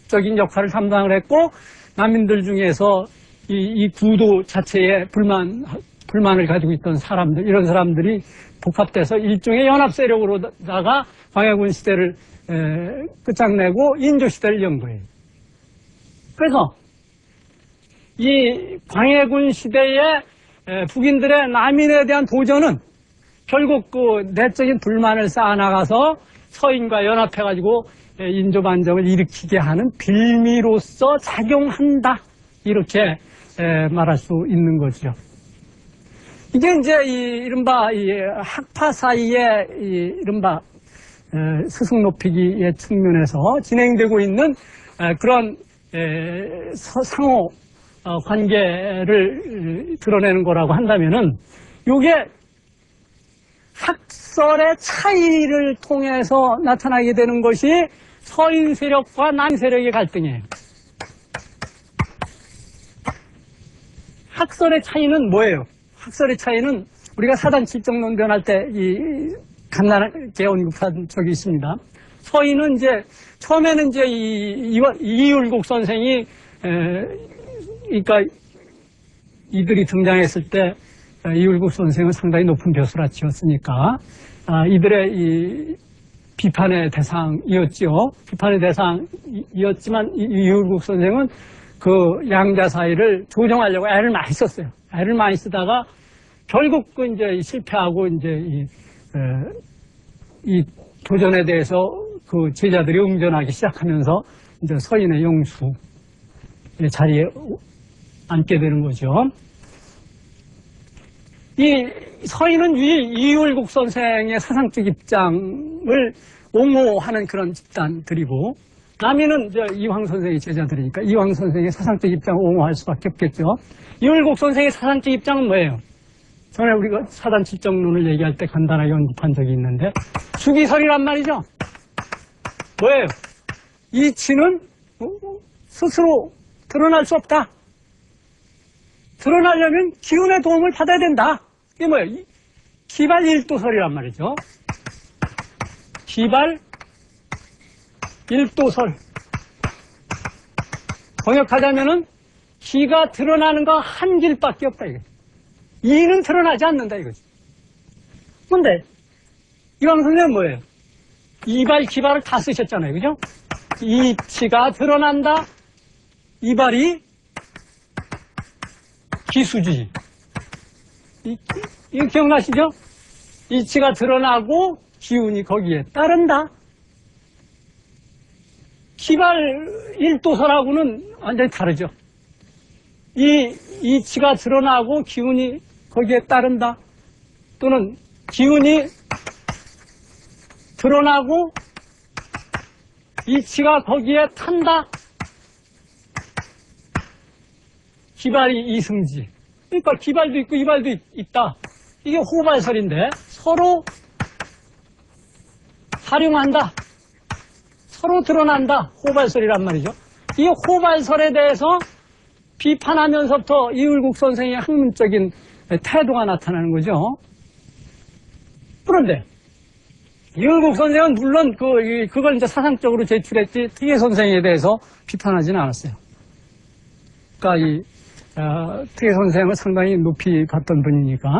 적인 역할을 담당을 했고, 난민들 중에서 이 구도 자체에 불만을 가지고 있던 사람들, 이런 사람들이 복합돼서 일종의 연합 세력으로다가 광해군 시대를 끝장내고 인조 시대를 연 거예요. 그래서 이 광해군 시대의 북인들의 난민에 대한 도전은 결국 그 내적인 불만을 쌓아나가서 서인과 연합해가지고 인조 반정을 일으키게 하는 빌미로서 작용한다, 이렇게 말할 수 있는 거죠. 이게 이제 이른바 학파 사이의 이른바 스승 높이기의 측면에서 진행되고 있는 그런 상호 관계를 드러내는 거라고 한다면은, 요게 학설의 차이를 통해서 나타나게 되는 것이 서인 세력과 남 세력의 갈등이에요. 학설의 차이는 뭐예요? 학설의 차이는 우리가 사단 칠정론 변할 때 간단하게 언급한 적이 있습니다. 서인은 이제 처음에는 이제 이율국 선생이 그러니까 이들이 등장했을 때 이율국 선생은 상당히 높은 벼슬아치였으니까 이들의 이 비판의 대상이었죠. 비판의 대상이었지만 이율국 선생은 그 양자 사이를 조정하려고 애를 많이 썼어요. 애를 많이 쓰다가 결국 그 이제 실패하고 이제 이 도전에 대해서 그 제자들이 응전하기 시작하면서 이제 서인의 영수의 자리에 앉게 되는 거죠. 이 서인은 이율국 선생의 사상적 입장을 옹호하는 그런 집단들이고, 남인은 이제 이황 선생의 제자들이니까 이황 선생의 사상적 입장을 옹호할 수밖에 없겠죠. 이율국 선생의 사상적 입장은 뭐예요? 전에 우리가 사단 칠정론을 얘기할 때 간단하게 언급한 적이 있는데, 주기설이란 말이죠. 뭐예요? 이치는 스스로 드러날 수 없다. 드러나려면 기운의 도움을 받아야 된다. 이게 뭐예요? 기발 일도설이란 말이죠. 기발 일도설. 번역하자면은 기가 드러나는 거 한 길밖에 없다, 이거. 이는 드러나지 않는다, 이거지. 근데 이황 선생은 뭐예요? 이발, 기발을 다 쓰셨잖아요, 그죠? 이치가 드러난다. 이발이 기수지. 이거 기억나시죠? 이치가 드러나고 기운이 거기에 따른다. 기발 일도설하고는 완전히 다르죠. 이치가 드러나고 기운이 거기에 따른다. 또는 기운이 드러나고 이치가 거기에 탄다. 기발이 이승지. 그러니까 기발도 있고 이발도 있다. 이게 호발설인데 서로 활용한다. 서로 드러난다. 호발설이란 말이죠. 이 호발설에 대해서 비판하면서부터 이율국 선생의 학문적인 태도가 나타나는 거죠. 그런데 이율국 선생은 물론 그걸 이제 사상적으로 제출했지 트예 선생에 대해서 비판하지는 않았어요. 그러니까 트예 선생을 상당히 높이 봤던 분이니까.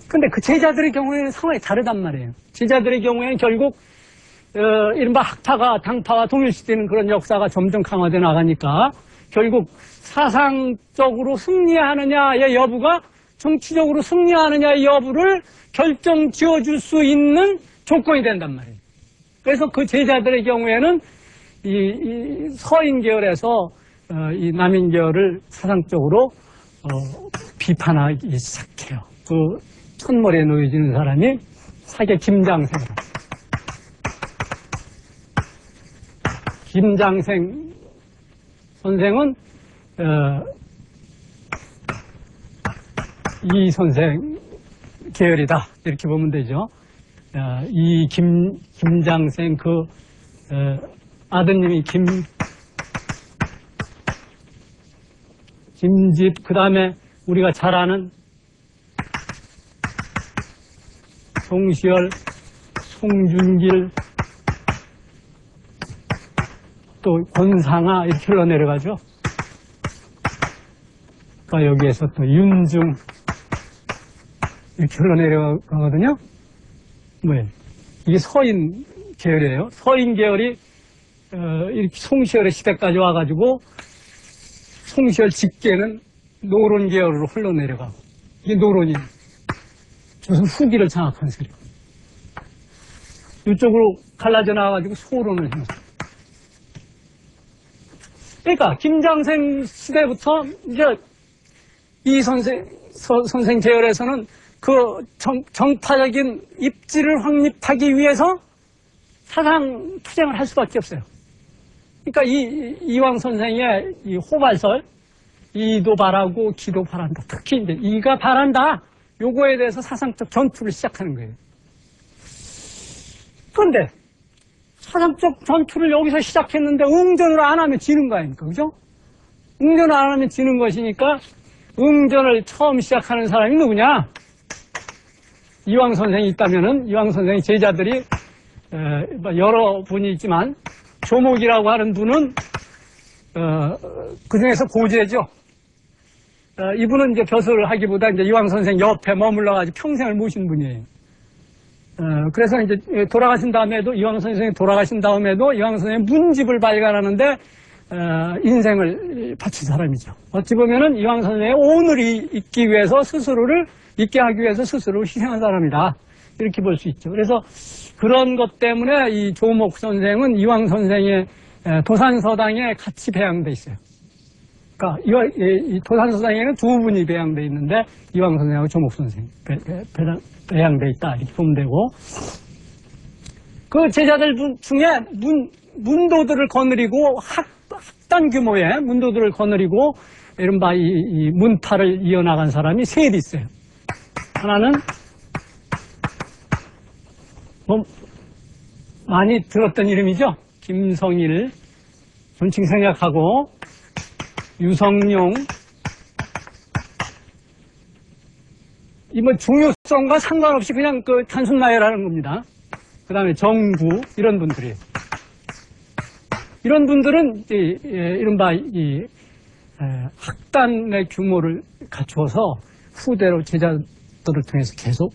근데 그 제자들의 경우에는 상황이 다르단 말이에요. 제자들의 경우에는 결국 이른바 학파가 당파와 동일시되는 그런 역사가 점점 강화되어 나가니까 결국 사상적으로 승리하느냐의 여부가 정치적으로 승리하느냐의 여부를 결정 지어줄 수 있는 조건이 된단 말이에요. 그래서 그 제자들의 경우에는 이 서인 계열에서 이 남인 계열을 사상적으로 비판하기 시작해요. 그 첫머리에 놓여지는 사람이 사계 김장생. 김장생 선생은 이 선생 계열이다, 이렇게 보면 되죠. 이 김장생 아드님이 김집, 그 다음에 우리가 잘 아는 송시열, 송준길, 또 권상아 이렇게 흘러내려가죠. 그러니까 여기에서 또 윤중 이렇게 흘러내려가거든요. 뭐예요? 이게 서인 계열이에요. 서인 계열이 이렇게 송시열의 시대까지 와가지고 송시열 직계는 노론 계열으로 흘러내려가고 이게 노론이 조선 후기를 장악한 세력. 이쪽으로 갈라져 나와가지고 소론을 형성. 그러니까 김장생 시대부터 이제 이 선생 계열에서는 그 정파적인 입지를 확립하기 위해서 사상 투쟁을 할 수밖에 없어요. 그러니까 이왕 선생의 이 호발설, 이도 바라고 기도 바란다. 특히 이제 이가 바란다. 요거에 대해서 사상적 전투를 시작하는 거예요. 그런데 사상적 전투를 여기서 시작했는데 응전을 안 하면 지는 거 아닙니까? 그죠? 응전을 안 하면 지는 것이니까 응전을 처음 시작하는 사람이 누구냐? 이왕 선생이 있다면은 이왕 선생의 제자들이 여러 분이 있지만 조목이라고 하는 분은 그 중에서 고제죠. 이분은 이제 벼슬을 하기보다 이제 이왕 선생 옆에 머물러가지고 평생을 모신 분이에요. 그래서 이제 돌아가신 다음에도 이왕 선생이 돌아가신 다음에도 이왕 선생의 문집을 발간하는데 인생을 바친 사람이죠. 어찌 보면은 이왕 선생의 오늘이 있기 위해서 스스로를 있게 하기 위해서 스스로를 희생한 사람이다. 이렇게 볼 수 있죠. 그래서 그런 것 때문에 이 조목 선생은 이왕 선생의 도산서당에 같이 배양돼 있어요. 그러니까 이 도산서당에는 두 분이 배양돼 있는데 이왕 선생하고 조목 선생 배양돼 있다 이렇게 보면 되고, 그 제자들 중에 문도들을 거느리고 학단 규모의 문도들을 거느리고 이른바 이 문파를 이어나간 사람이 셋 있어요. 하나는 뭐 많이 들었던 이름이죠. 김성일 존칭 생략하고 유성룡, 이 뭐 중요성과 상관없이 그냥 그 단순 나열하는 겁니다. 그 다음에 정구 이런 분들이에요. 이런 분들은 이른바 이 학단의 규모를 갖추어서 후대로 제자들을 통해서 계속